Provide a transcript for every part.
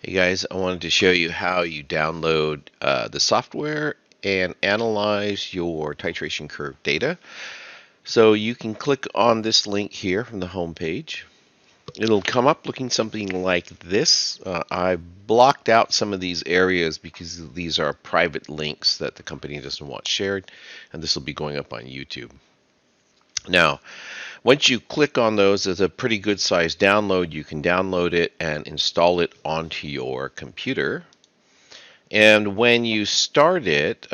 Hey guys, I wanted to show you how you download the software and analyze your titration curve data. So you can click on this link here from the home page. It'll come up looking something like this. I blocked out some of these areas because these are private links that the company doesn't want shared, and this will be going up on YouTube. Now, once you click on those, it's a pretty good size download. You can download it and install it onto your computer. And when you start it,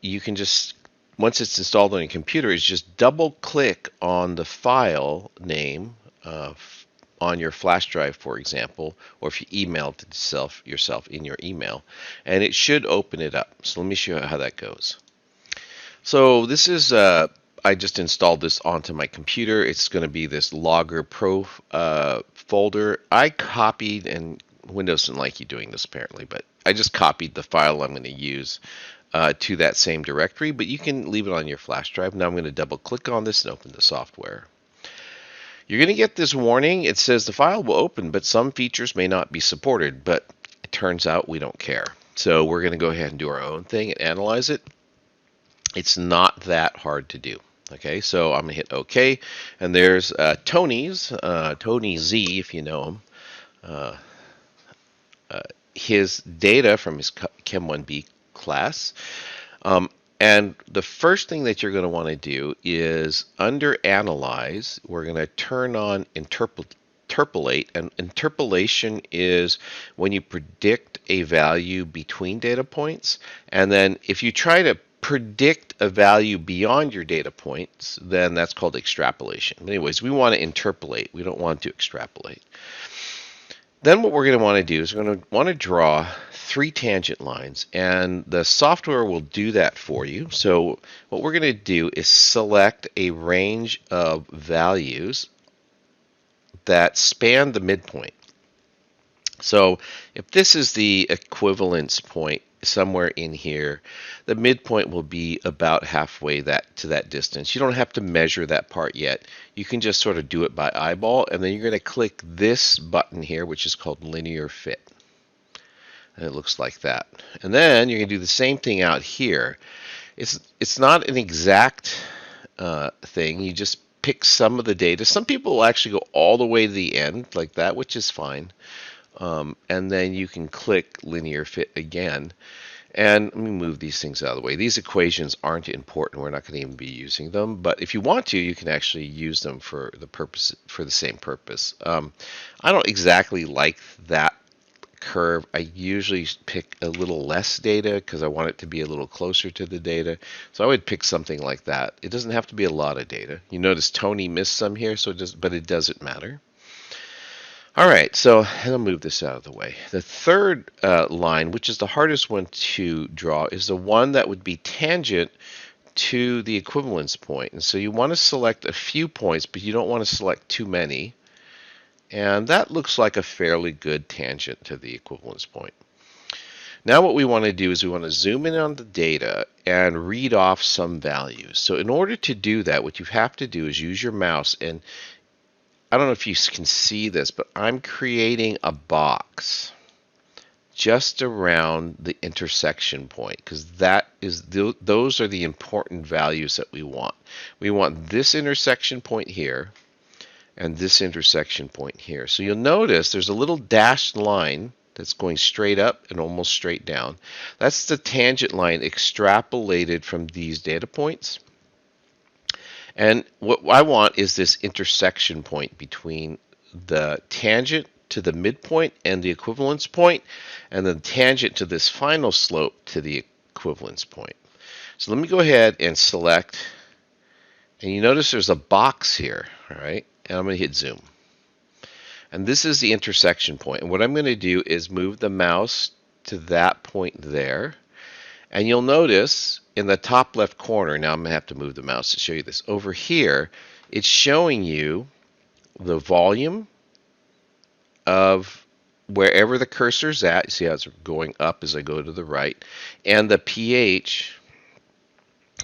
you can just, once it's installed on your computer, is just double click on the file name on your flash drive, for example, or if you emailed it yourself in your email, and it should open it up. So let me show you how that goes. So this is, I just installed this onto my computer. It's going to be this Logger Pro folder. I copied, and Windows doesn't like you doing this apparently, but I just copied the file I'm going to use to that same directory, but you can leave it on your flash drive. Now I'm going to double click on this and open the software. You're going to get this warning. It says the file will open, but some features may not be supported, but it turns out we don't care. So we're going to go ahead and do our own thing and analyze it. It's not that hard to do. Okay, so I'm going to hit OK, and there's Tony Z, if you know him. His data from his Chem 1B class. And the first thing that you're going to want to do is under Analyze, we're going to turn on Interpolate. And interpolation is when you predict a value between data points. And then if you try to predict a value beyond your data points, then that's called extrapolation. But anyways, we want to interpolate. We don't want to extrapolate. Then what we're going to want to do is we're going to want to draw 3 tangent lines, and the software will do that for you. So what we're going to do is select a range of values that span the midpoint. So if this is the equivalence point somewhere in here, the midpoint will be about halfway to that distance. You don't have to measure that part yet. You can just sort of do it by eyeball, and then you're going to click this button here, which is called linear fit. And it looks like that. And then you're going to do the same thing out here. It's not an exact thing. You just pick some of the data. Some people will actually go all the way to the end like that, which is fine. And then you can click linear fit again. And let me move these things out of the way. These equations aren't important. We're not going to even be using them. But if you want to, you can actually use them for the same purpose. I don't exactly like that curve. I usually pick a little less data because I want it to be a little closer to the data. So I would pick something like that. It doesn't have to be a lot of data. You notice Tony missed some here, but it doesn't matter. All right, so I'll move this out of the way. The third line, which is the hardest one to draw, is the one that would be tangent to the equivalence point. And so you want to select a few points, but you don't want to select too many. And that looks like a fairly good tangent to the equivalence point. Now what we want to do is we want to zoom in on the data and read off some values. So in order to do that, what you have to do is use your mouse, and I don't know if you can see this, but I'm creating a box just around the intersection point, because those are the important values that we want. We want this intersection point here and this intersection point here. So you'll notice there's a little dashed line that's going straight up and almost straight down. That's the tangent line extrapolated from these data points. And what I want is this intersection point between the tangent to the midpoint and the equivalence point, and the tangent to this final slope to the equivalence point. So let me go ahead and select, and you notice there's a box here, all right? And I'm going to hit zoom. And this is the intersection point. And what I'm going to do is move the mouse to that point there. And you'll notice in the top left corner, now I'm going to have to move the mouse to show you this. Over here, it's showing you the volume of wherever the cursor's at. You see how it's going up as I go to the right. And the pH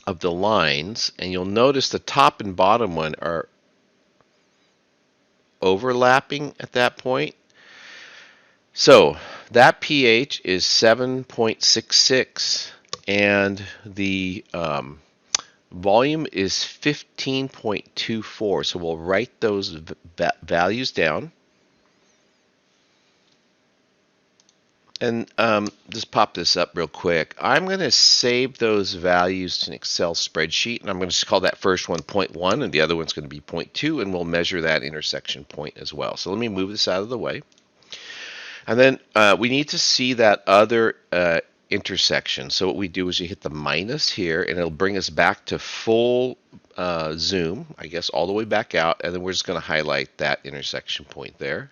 of the lines. And you'll notice the top and bottom one are overlapping at that point. So that pH is 7.66, and the volume is 15.24. So we'll write those values down. And just pop this up real quick. I'm going to save those values to an Excel spreadsheet, and I'm going to just call that first one 0.1, and the other one's going to be 0.2, and we'll measure that intersection point as well. So let me move this out of the way. And then we need to see that other intersection. So what we do is you hit the minus here, and it'll bring us back to full zoom, I guess, all the way back out, and then we're just going to highlight that intersection point there.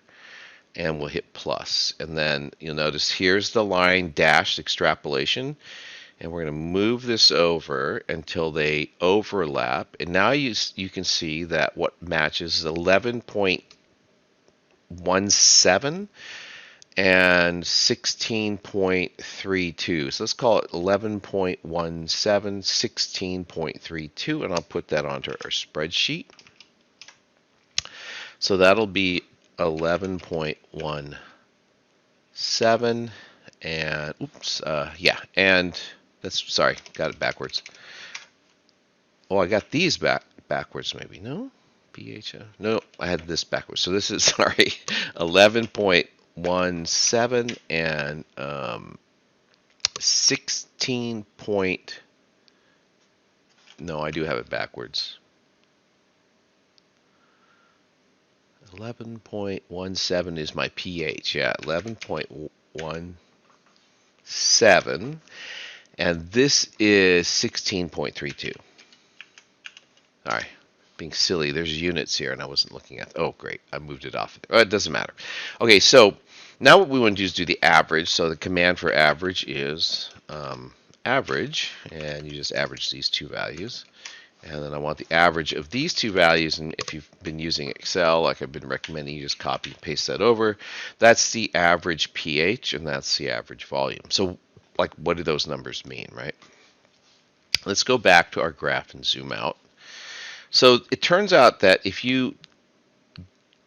And we'll hit plus. And then you'll notice here's the line dashed extrapolation. And we're going to move this over until they overlap. And now you can see that what matches is 11.17 and 16.32. So let's call it 11.17, 16.32. And I'll put that onto our spreadsheet. So that'll be 11.17 and oops, and that's, sorry, got it backwards. Oh, I got these backwards maybe. No, pH. No, I had this backwards. So this is, sorry, 11.17 and 16 point. No, I do have it backwards. 11.17 is my pH. Yeah, 11.17. And this is 16.32. All right, being silly, there's units here, and I wasn't looking at. Oh, great, I moved it off. Oh, it doesn't matter. Okay, so now what we want to do is do the average. So the command for average is average, and you just average these two values. And then I want the average of these two values, and if you've been using Excel, like I've been recommending, you just copy and paste that over. That's the average pH, and that's the average volume. So, like, what do those numbers mean, right? Let's go back to our graph and zoom out. So it turns out that if you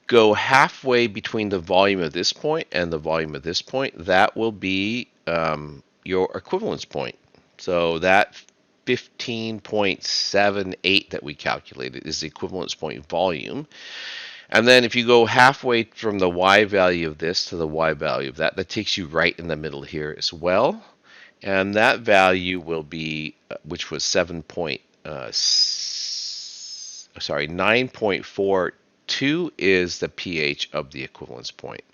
go halfway between the volume of this point and the volume of this point, that will be your equivalence point. So that 15.78 that we calculated is the equivalence point volume. And then if you go halfway from the y value of this to the y value of that, that takes you right in the middle here as well. And that value will be, which was 9.42 is the pH of the equivalence point.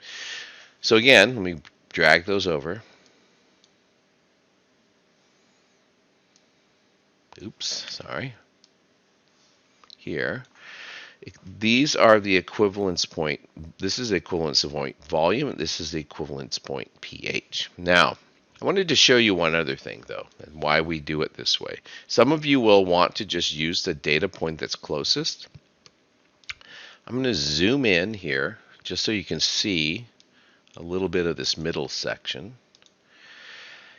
So again, let me drag those over. Oops, sorry. Here. These are the equivalence point. This is the equivalence point volume, and this is the equivalence point pH. Now, I wanted to show you one other thing, though, and why we do it this way. Some of you will want to just use the data point that's closest. I'm going to zoom in here just so you can see a little bit of this middle section.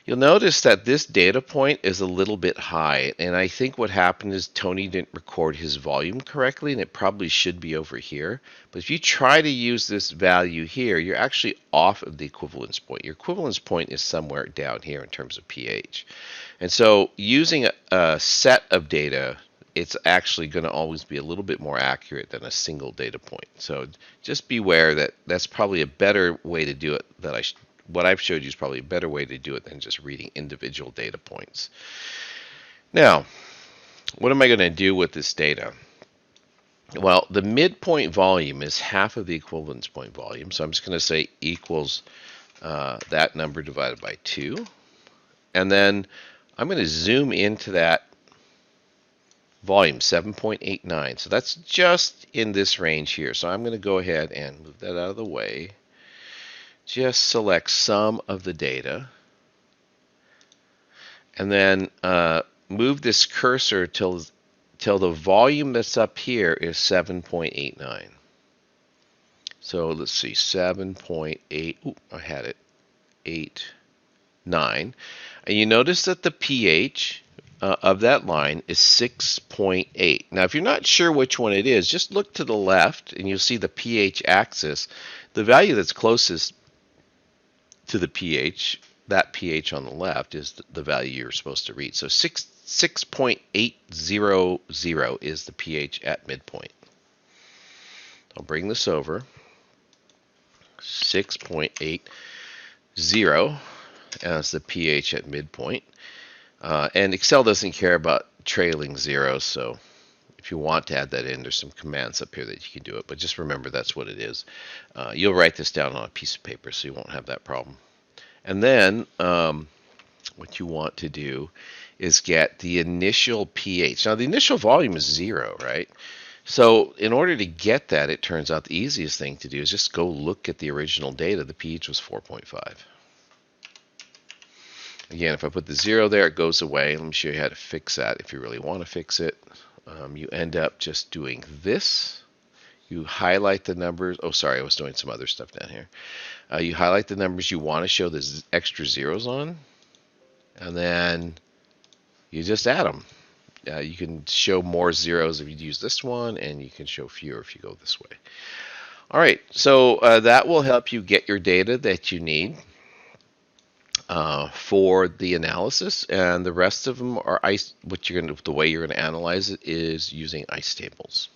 You'll notice that this data point is a little bit high, and I think what happened is Tony didn't record his volume correctly, and it probably should be over here. But if you try to use this value here, you're actually off of the equivalence point. Your equivalence point is somewhere down here in terms of pH. And so using a set of data, it's actually going to always be a little bit more accurate than a single data point. So just beware that that's probably a better way to do it what I've showed you is probably a better way to do it than just reading individual data points. Now, what am I going to do with this data? Well, the midpoint volume is half of the equivalence point volume, so I'm just going to say equals that number divided by 2. And then I'm going to zoom into that volume, 7.89. So that's just in this range here. So I'm going to go ahead and move that out of the way. Just select some of the data, and then move this cursor till the volume that's up here is 7.89. So let's see, 7.8. Ooh, I had it. 8.9. And you notice that the pH of that line is 6.8. Now, if you're not sure which one it is, just look to the left, and you'll see the pH axis. The value that's closest to the pH. That pH on the left is the value you're supposed to read. So 6.800 is the pH at midpoint. I'll bring this over. 6.80 as the pH at midpoint. And Excel doesn't care about trailing zeros, so if you want to add that in, there's some commands up here that you can do it, but just remember that's what it is. You'll write this down on a piece of paper so you won't have that problem. And then what you want to do is get the initial pH. Now the initial volume is 0, right? So in order to get that, it turns out the easiest thing to do is just go look at the original data. The pH was 4.5. Again, if I put the 0 there, it goes away. Let me show you how to fix that if you really want to fix it. You end up just doing this. You highlight the numbers. Oh, sorry, I was doing some other stuff down here. You highlight the numbers you want to show the extra zeros on, and then you just add them. You can show more zeros if you use this one, and you can show fewer if you go this way. All right, so that will help you get your data that you need for the analysis, and the rest of them are the way you're going to analyze it is using ICE tables.